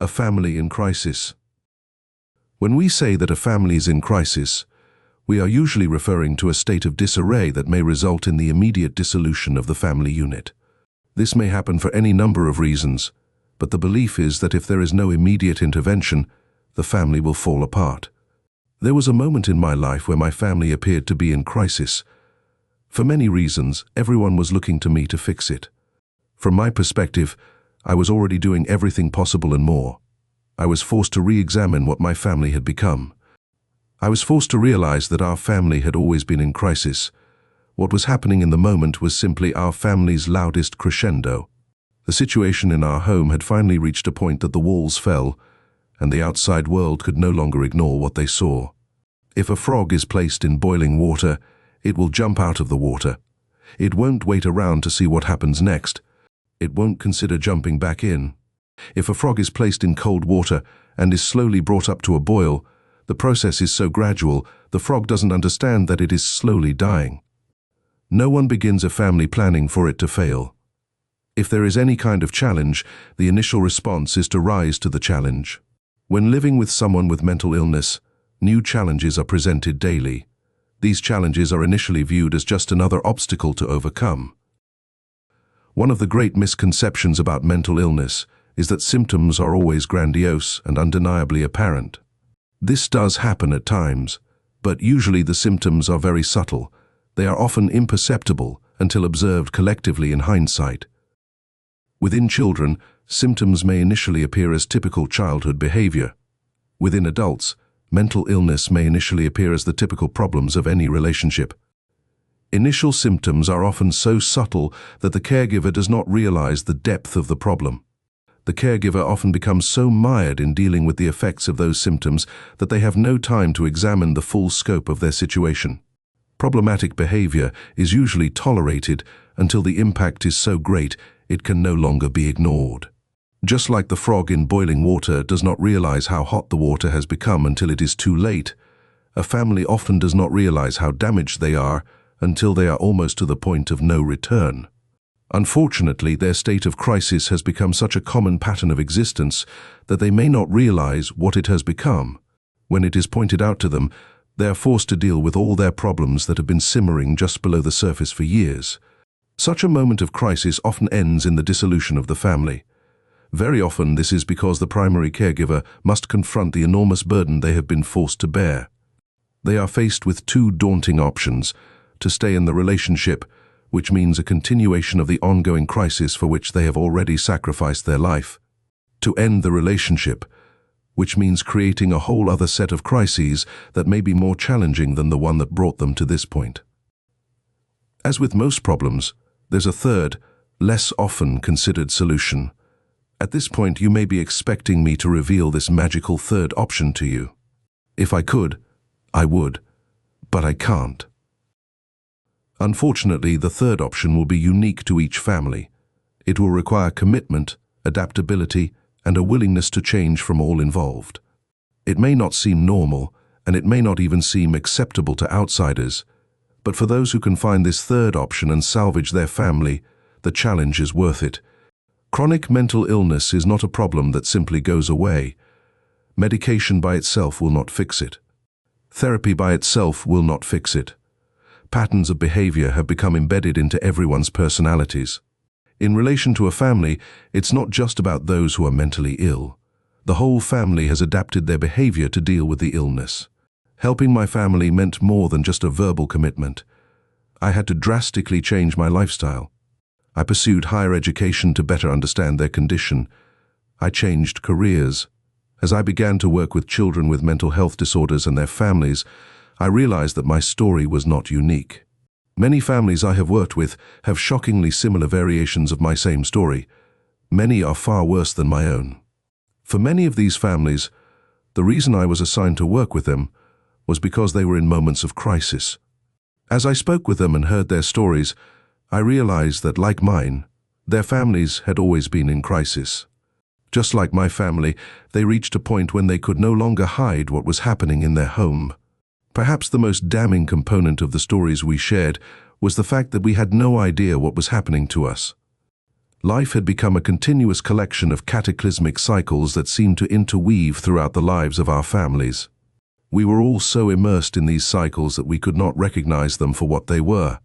A family in crisis. When we say that a family is in crisis, we are usually referring to a state of disarray that may result in the immediate dissolution of the family unit. This may happen for any number of reasons, but the belief is that if there is no immediate intervention, the family will fall apart. There was a moment in my life where my family appeared to be in crisis. For many reasons, everyone was looking to me to fix it. From my perspective, I was already doing everything possible and more. I was forced to re-examine what my family had become. I was forced to realize that our family had always been in crisis. What was happening in the moment was simply our family's loudest crescendo. The situation in our home had finally reached a point that the walls fell, and the outside world could no longer ignore what they saw. If a frog is placed in boiling water, it will jump out of the water. It won't wait around to see what happens next. It won't consider jumping back in. If a frog is placed in cold water and is slowly brought up to a boil, the process is so gradual, the frog doesn't understand that it is slowly dying. No one begins a family planning for it to fail. If there is any kind of challenge, the initial response is to rise to the challenge. When living with someone with mental illness, new challenges are presented daily. These challenges are initially viewed as just another obstacle to overcome. One of the great misconceptions about mental illness is that symptoms are always grandiose and undeniably apparent. This does happen at times, but usually the symptoms are very subtle. They are often imperceptible until observed collectively in hindsight. Within children, symptoms may initially appear as typical childhood behavior. Within adults, mental illness may initially appear as the typical problems of any relationship. Initial symptoms are often so subtle that the caregiver does not realize the depth of the problem. The caregiver often becomes so mired in dealing with the effects of those symptoms that they have no time to examine the full scope of their situation. Problematic behavior is usually tolerated until the impact is so great it can no longer be ignored. Just like the frog in boiling water does not realize how hot the water has become until it is too late, a family often does not realize how damaged they are until they are almost to the point of no return. Unfortunately, their state of crisis has become such a common pattern of existence that they may not realize what it has become. When it is pointed out to them, they are forced to deal with all their problems that have been simmering just below the surface for years. Such a moment of crisis often ends in the dissolution of the family. Very often, this is because the primary caregiver must confront the enormous burden they have been forced to bear. They are faced with two daunting options: to stay in the relationship, which means a continuation of the ongoing crisis for which they have already sacrificed their life; to end the relationship, which means creating a whole other set of crises that may be more challenging than the one that brought them to this point. As with most problems, there's a third, less often considered solution. At this point, you may be expecting me to reveal this magical third option to you. If I could, I would, but I can't. Unfortunately, the third option will be unique to each family. It will require commitment, adaptability, and a willingness to change from all involved. It may not seem normal, and it may not even seem acceptable to outsiders, but for those who can find this third option and salvage their family, the challenge is worth it. Chronic mental illness is not a problem that simply goes away. Medication by itself will not fix it. Therapy by itself will not fix it. Patterns of behavior have become embedded into everyone's personalities. In relation to a family, it's not just about those who are mentally ill. The whole family has adapted their behavior to deal with the illness. Helping my family meant more than just a verbal commitment. I had to drastically change my lifestyle. I pursued higher education to better understand their condition. I changed careers. As I began to work with children with mental health disorders and their families, I realized that my story was not unique. Many families I have worked with have shockingly similar variations of my same story. Many are far worse than my own. For many of these families, the reason I was assigned to work with them was because they were in moments of crisis. As I spoke with them and heard their stories, I realized that, like mine, their families had always been in crisis. Just like my family, they reached a point when they could no longer hide what was happening in their home. Perhaps the most damning component of the stories we shared was the fact that we had no idea what was happening to us. Life had become a continuous collection of cataclysmic cycles that seemed to interweave throughout the lives of our families. We were all so immersed in these cycles that we could not recognize them for what they were: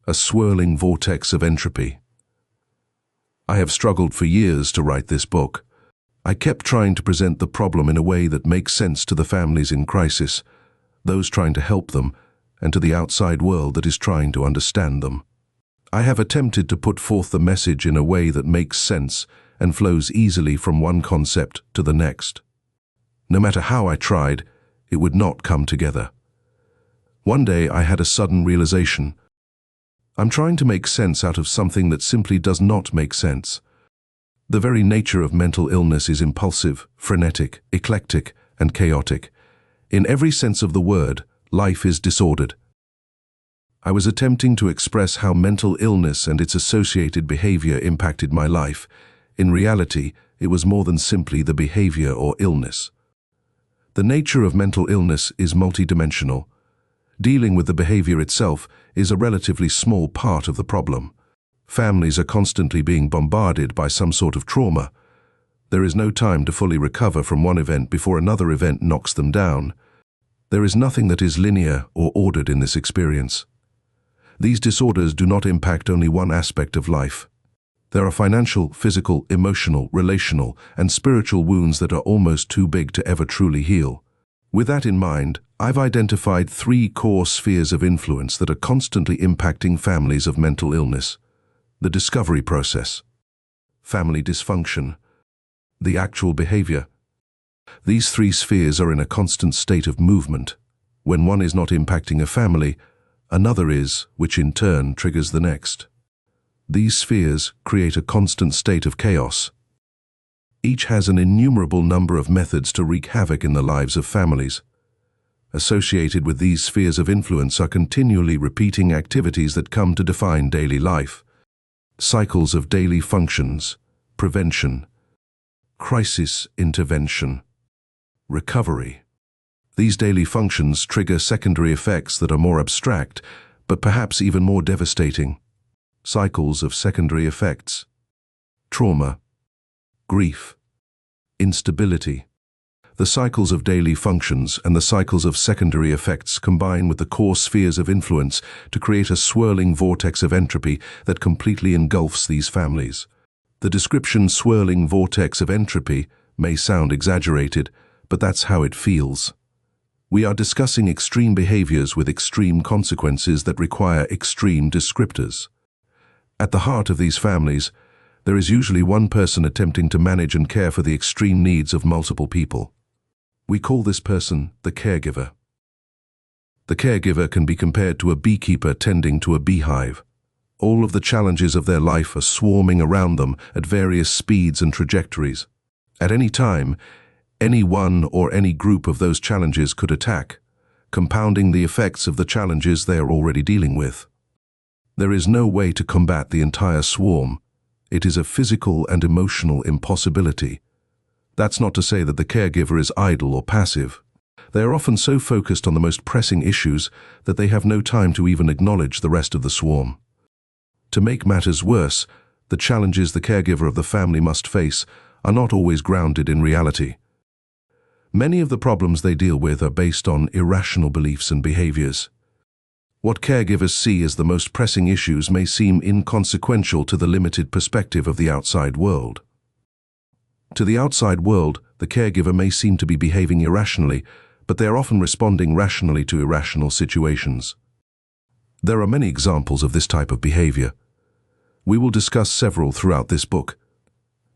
a swirling vortex of entropy. I have struggled for years to write this book. I kept trying to present the problem in a way that makes sense to the families in crisis, those trying to help them, and to the outside world that is trying to understand them. I have attempted to put forth the message in a way that makes sense and flows easily from one concept to the next. No matter how I tried, it would not come together. One day I had a sudden realization. I'm trying to make sense out of something that simply does not make sense. The very nature of mental illness is impulsive, frenetic, eclectic, and chaotic. In every sense of the word, life is disordered. I was attempting to express how mental illness and its associated behavior impacted my life. In reality, it was more than simply the behavior or illness. The nature of mental illness is multidimensional. Dealing with the behavior itself is a relatively small part of the problem. Families are constantly being bombarded by some sort of trauma. There is no time to fully recover from one event before another event knocks them down. There is nothing that is linear or ordered in this experience. These disorders do not impact only one aspect of life. There are financial, physical, emotional, relational, and spiritual wounds that are almost too big to ever truly heal. With that in mind, I've identified 3 core spheres of influence that are constantly impacting families of mental illness: the discovery process, family dysfunction, the actual behavior. These 3 spheres are in a constant state of movement. When one is not impacting a family, another is, which in turn triggers the next. These spheres create a constant state of chaos. Each has an innumerable number of methods to wreak havoc in the lives of families. Associated with these spheres of influence are continually repeating activities that come to define daily life. Cycles of daily functions: prevention, crisis intervention, recovery. These daily functions trigger secondary effects that are more abstract, but perhaps even more devastating. Cycles of secondary effects: trauma, grief, instability. The cycles of daily functions and the cycles of secondary effects combine with the core spheres of influence to create a swirling vortex of entropy that completely engulfs these families. The description "swirling vortex of entropy" may sound exaggerated, but that's how it feels. We are discussing extreme behaviors with extreme consequences that require extreme descriptors. At the heart of these families, there is usually one person attempting to manage and care for the extreme needs of multiple people. We call this person the caregiver. The caregiver can be compared to a beekeeper tending to a beehive. All of the challenges of their life are swarming around them at various speeds and trajectories. At any time, any one or any group of those challenges could attack, compounding the effects of the challenges they are already dealing with. There is no way to combat the entire swarm. It is a physical and emotional impossibility. That's not to say that the caregiver is idle or passive. They are often so focused on the most pressing issues that they have no time to even acknowledge the rest of the swarm. To make matters worse, the challenges the caregiver of the family must face are not always grounded in reality. Many of the problems they deal with are based on irrational beliefs and behaviors. What caregivers see as the most pressing issues may seem inconsequential to the limited perspective of the outside world. To the outside world, the caregiver may seem to be behaving irrationally, but they are often responding rationally to irrational situations. There are many examples of this type of behavior. We will discuss several throughout this book.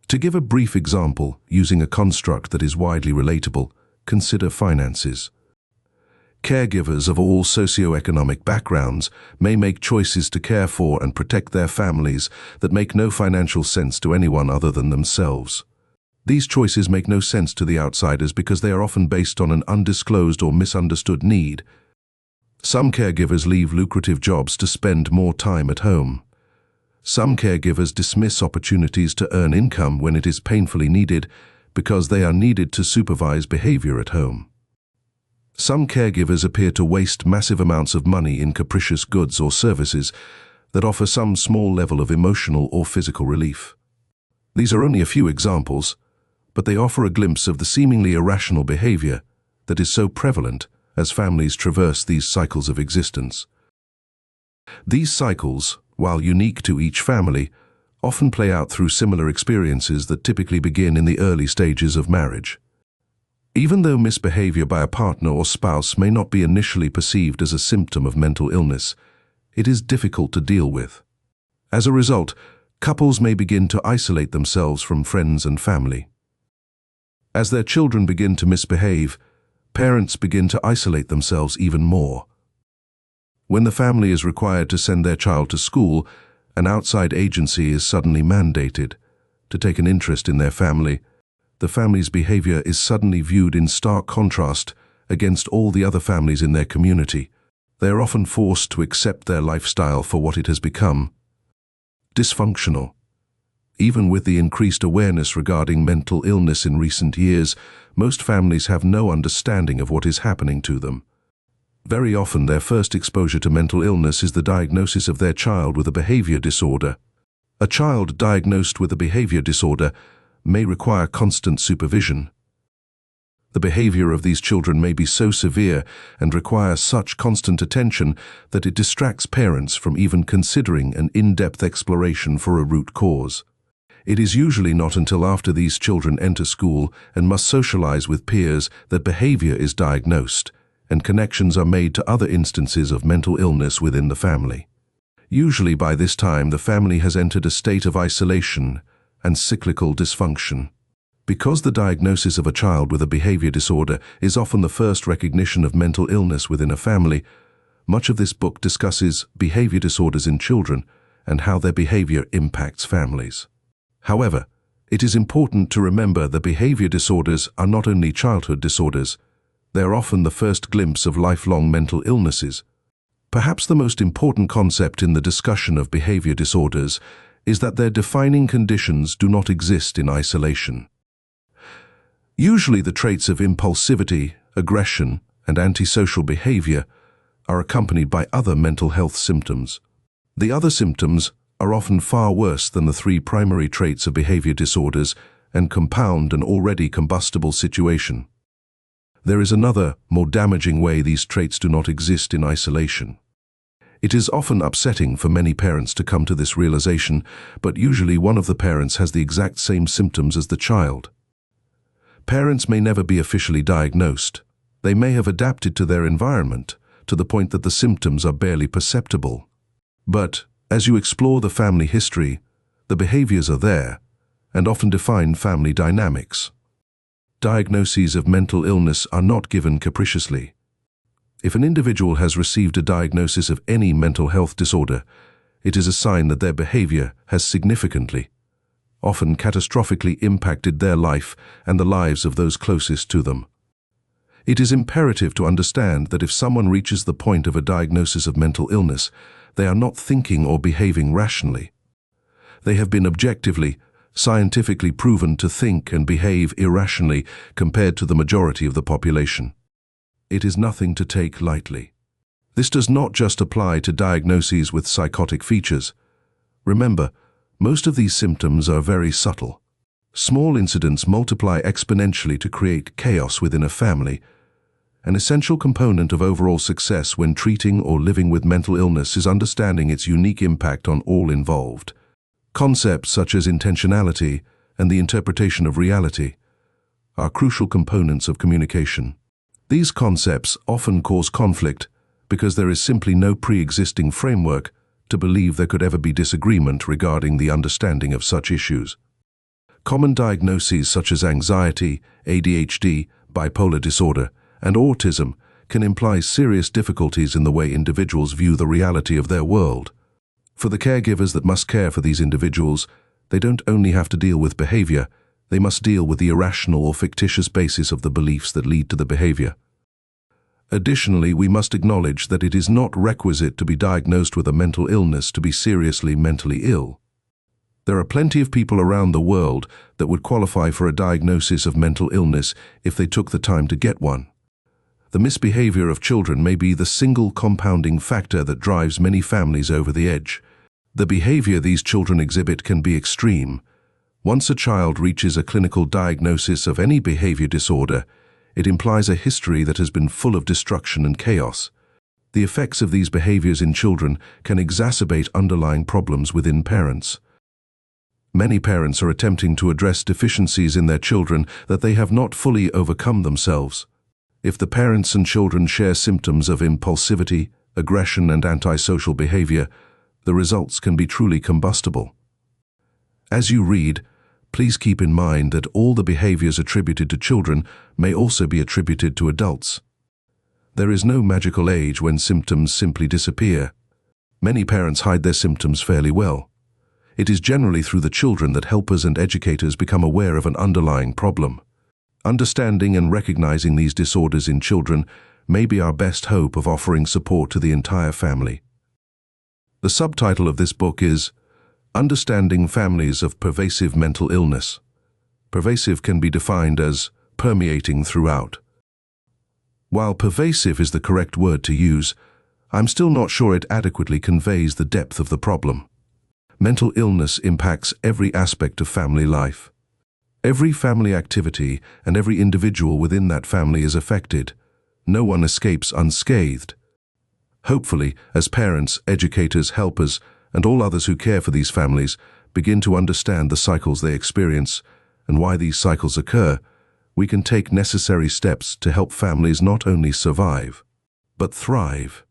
To give a brief example, using a construct that is widely relatable, consider finances. Caregivers of all socioeconomic backgrounds may make choices to care for and protect their families that make no financial sense to anyone other than themselves. These choices make no sense to the outsiders because they are often based on an undisclosed or misunderstood need. Some caregivers leave lucrative jobs to spend more time at home. Some caregivers dismiss opportunities to earn income when it is painfully needed because they are needed to supervise behavior at home. Some caregivers appear to waste massive amounts of money in capricious goods or services that offer some small level of emotional or physical relief. These are only a few examples, but they offer a glimpse of the seemingly irrational behavior that is so prevalent as families traverse these cycles of existence. These cycles, while unique to each family, often play out through similar experiences that typically begin in the early stages of marriage. Even though misbehavior by a partner or spouse may not be initially perceived as a symptom of mental illness, it is difficult to deal with. As a result, couples may begin to isolate themselves from friends and family. As their children begin to misbehave, parents begin to isolate themselves even more. When the family is required to send their child to school, an outside agency is suddenly mandated to take an interest in their family. The family's behavior is suddenly viewed in stark contrast against all the other families in their community. They are often forced to accept their lifestyle for what it has become: dysfunctional. Even with the increased awareness regarding mental illness in recent years, most families have no understanding of what is happening to them. Very often, their first exposure to mental illness is the diagnosis of their child with a behavior disorder. A child diagnosed with a behavior disorder may require constant supervision. The behavior of these children may be so severe and require such constant attention that it distracts parents from even considering an in-depth exploration for a root cause. It is usually not until after these children enter school and must socialize with peers that behavior is diagnosed, and connections are made to other instances of mental illness within the family. Usually by this time, the family has entered a state of isolation and cyclical dysfunction. Because the diagnosis of a child with a behavior disorder is often the first recognition of mental illness within a family, much of this book discusses behavior disorders in children and how their behavior impacts families. However, it is important to remember that behavior disorders are not only childhood disorders. They are often the first glimpse of lifelong mental illnesses. Perhaps the most important concept in the discussion of behavior disorders is that their defining conditions do not exist in isolation. Usually the traits of impulsivity, aggression, and antisocial behavior are accompanied by other mental health symptoms. The other symptoms are often far worse than the three primary traits of behavior disorders and compound an already combustible situation. There is another, more damaging way these traits do not exist in isolation. It is often upsetting for many parents to come to this realization, but usually one of the parents has the exact same symptoms as the child. Parents may never be officially diagnosed. They may have adapted to their environment to the point that the symptoms are barely perceptible. But as you explore the family history, the behaviors are there and often define family dynamics. Diagnoses of mental illness are not given capriciously. If an individual has received a diagnosis of any mental health disorder, it is a sign that their behavior has significantly, often catastrophically, impacted their life and the lives of those closest to them. It is imperative to understand that if someone reaches the point of a diagnosis of mental illness, they are not thinking or behaving rationally. They have been objectively, scientifically proven to think and behave irrationally compared to the majority of the population. It is nothing to take lightly. This does not just apply to diagnoses with psychotic features. Remember, most of these symptoms are very subtle. Small incidents multiply exponentially to create chaos within a family. An essential component of overall success when treating or living with mental illness is understanding its unique impact on all involved. Concepts such as intentionality and the interpretation of reality are crucial components of communication. These concepts often cause conflict because there is simply no pre-existing framework to believe there could ever be disagreement regarding the understanding of such issues. Common diagnoses such as anxiety, ADHD, bipolar disorder, and autism can imply serious difficulties in the way individuals view the reality of their world. For the caregivers that must care for these individuals, they don't only have to deal with behavior, they must deal with the irrational or fictitious basis of the beliefs that lead to the behavior. Additionally, we must acknowledge that it is not requisite to be diagnosed with a mental illness to be seriously mentally ill. There are plenty of people around the world that would qualify for a diagnosis of mental illness if they took the time to get one. The misbehavior of children may be the single compounding factor that drives many families over the edge. The behavior these children exhibit can be extreme. Once a child reaches a clinical diagnosis of any behavior disorder, it implies a history that has been full of destruction and chaos. The effects of these behaviors in children can exacerbate underlying problems within parents. Many parents are attempting to address deficiencies in their children that they have not fully overcome themselves. If the parents and children share symptoms of impulsivity, aggression, and antisocial behavior, the results can be truly combustible. As you read, please keep in mind that all the behaviors attributed to children may also be attributed to adults. There is no magical age when symptoms simply disappear. Many parents hide their symptoms fairly well. It is generally through the children that helpers and educators become aware of an underlying problem. Understanding and recognizing these disorders in children may be our best hope of offering support to the entire family. The subtitle of this book is Understanding Families of Pervasive Mental Illness. Pervasive can be defined as permeating throughout. While pervasive is the correct word to use, I'm still not sure it adequately conveys the depth of the problem. Mental illness impacts every aspect of family life. Every family activity and every individual within that family is affected. No one escapes unscathed. Hopefully, as parents, educators, helpers, and all others who care for these families begin to understand the cycles they experience and why these cycles occur, we can take necessary steps to help families not only survive, but thrive.